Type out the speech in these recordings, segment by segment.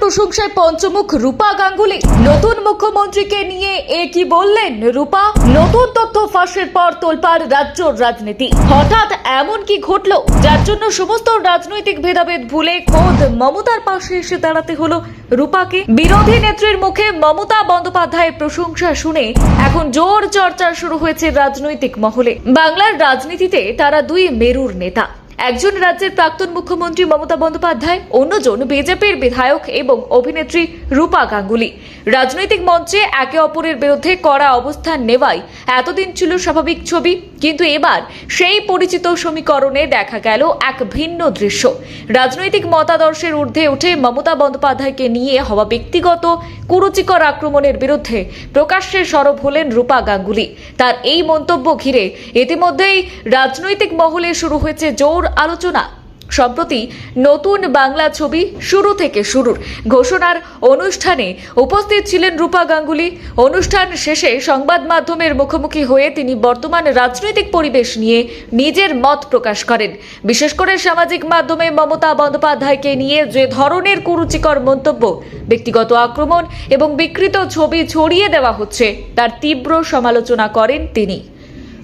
প্রশংসায় পঞ্চমুখ রূপা গাঙ্গুলি। নতুন মুখ্যমন্ত্রীকে নিয়ে কি বললেন রূপা? নতুন তথ্য ফাঁসের পর তোলপাড় রাজ্য রাজনীতি। হঠাৎ এমন কি ঘটলো যার জন্য সমস্ত রাজনৈতিক ভেদাভেদ ভুলে খোদ মমতার পাশে এসে দাঁড়াতে হলো রূপাকে? বিরোধী নেত্রীর মুখে মমতা বন্দ্যোপাধ্যায়ের প্রশংসা শুনে এখন জোর চর্চা শুরু হয়েছে রাজনৈতিক মহলে। বাংলার রাজনীতিতে তারা দুই মেরুর নেতা, একজন রাজ্যের প্রাক্তন মুখ্যমন্ত্রী মমতা বন্দ্যোপাধ্যায়, অন্যজন বিজেপির বিধায়ক এবং অভিনেত্রী রূপা গাঙ্গুলি। রাজনৈতিক মঞ্চে একে অপরের বিরুদ্ধে কড়া অবস্থান নেওয়াই এতদিন ছিল স্বাভাবিক ছবি, কিন্তু এবার সেই পরিচিত সমীকরণে দেখা গেল এক ভিন্ন দৃশ্য। রাজনৈতিক মতাদর্শের ঊর্ধ্বে উঠে মমতা বন্দ্যোপাধ্যায়কে নিয়ে হওয়া ব্যক্তিগত কুরুচিকর আক্রমণের বিরুদ্ধে প্রকাশ্যে সরব হলেন রূপা গাঙ্গুলি। তার এই মন্তব্য ঘিরে ইতিমধ্যেই রাজনৈতিক মহলে শুরু হয়েছে জোর আলোচনা। সম্প্রতি নতুন বাংলা ছবি শুরু থেকে শুরুর ঘোষণার অনুষ্ঠানে উপস্থিত ছিলেন রূপা গাঙ্গুলি। অনুষ্ঠান শেষে সংবাদ মাধ্যমের মুখোমুখি হয়ে তিনি বর্তমান রাজনৈতিক পরিবেশ নিয়ে নিজের মত প্রকাশ করেন। বিশেষ করে সামাজিক মাধ্যমে মমতা বন্দ্যোপাধ্যায়কে নিয়ে যে ধরনের কুরুচিকর মন্তব্য, ব্যক্তিগত আক্রমণ এবং বিকৃত ছবি ছড়িয়ে দেওয়া হচ্ছে তার তীব্র সমালোচনা করেন তিনি।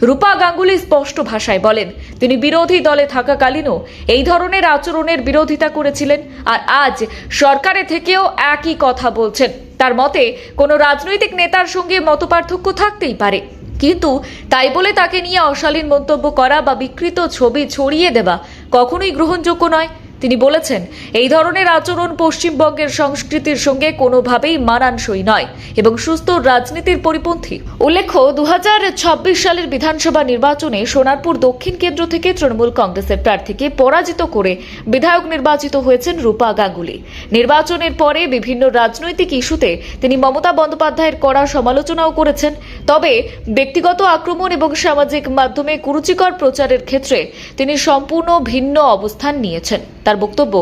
রূপা গাঙ্গুলি স্পষ্ট ভাষায় বলেন, তিনি বিরোধী দলে থাকাকালীনও এই ধরনের আচরণের বিরোধিতা করেছিলেন, আর আজ সরকারে থেকেও একই কথা বলছেন। তার মতে কোনো রাজনৈতিক নেতার সঙ্গে মতপার্থক্য থাকতেই পারে, কিন্তু তাই বলে তাকে নিয়ে অশালীন মন্তব্য করা বা বিকৃত ছবি ছড়িয়ে দেওয়া কখনোই গ্রহণযোগ্য নয়। তিনি বলেছেন, এই ধরনের আচরণ পশ্চিমবঙ্গের সংস্কৃতির সঙ্গে কোনোভাবেই মানানসই নয় এবং সুস্থ রাজনীতির পরিপন্থী। উল্লেখ্য, 2026 সালের বিধানসভা নির্বাচনে সোনারপুর দক্ষিণ কেন্দ্র থেকে তৃণমূল কংগ্রেসের প্রার্থীকে পরাজিত করে বিধায়ক নির্বাচিত হয়েছেন রূপা গাঙ্গুলি। নির্বাচনের পরে বিভিন্ন রাজনৈতিক ইস্যুতে তিনি মমতা বন্দ্যোপাধ্যায়ের কড়া সমালোচনাও করেছেন। তবে ব্যক্তিগত আক্রমণ এবং সামাজিক মাধ্যমে কুরুচিকর প্রচারের ক্ষেত্রে তিনি সম্পূর্ণ ভিন্ন অবস্থান নিয়েছেন। তার বক্তব্য,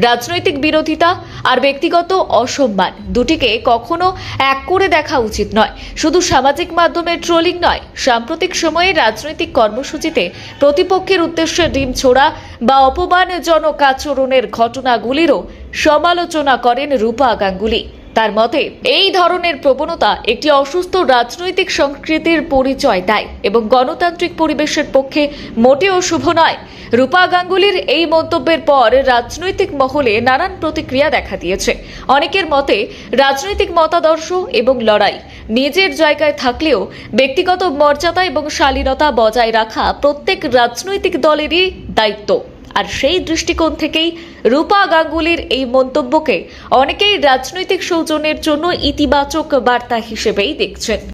রাজনৈতিক বিরোধিতা আর ব্যক্তিগত অসম্মান দুটিকে কখনো এক করে দেখা উচিত নয়। শুধু সামাজিক মাধ্যমে ট্রোলিং নয়, সাম্প্রতিক সময়ে রাজনৈতিক কর্মসূচিতে প্রতিপক্ষের উদ্দেশ্যে ডিম ছোড়া বা অপমানজনক আচরণের ঘটনাগুলিরও সমালোচনা করেন রূপা গাঙ্গুলি। তার মতে, এই ধরনের প্রবণতা একটি অসুস্থ রাজনৈতিক সংস্কৃতির পরিচয় দেয় এবং গণতান্ত্রিক পরিবেশের পক্ষে মোটেও শুভ নয়। রূপা গাঙ্গুলির এই মন্তব্যের পর রাজনৈতিক মহলে নানান প্রতিক্রিয়া দেখা দিয়েছে। অনেকের মতে, রাজনৈতিক মতাদর্শ এবং লড়াই নিজের জায়গায় থাকলেও ব্যক্তিগত মর্যাদা এবং শালীনতা বজায় রাখা প্রত্যেক রাজনৈতিক দলেরই দায়িত্ব। আর সেই দৃষ্টিকোণ থেকেই রূপা গাঙ্গুলির এই মন্তব্যকে অনেকেই রাজনৈতিক সৌজন্যের জন্য ইতিবাচক বার্তা হিসেবেই দেখছেন।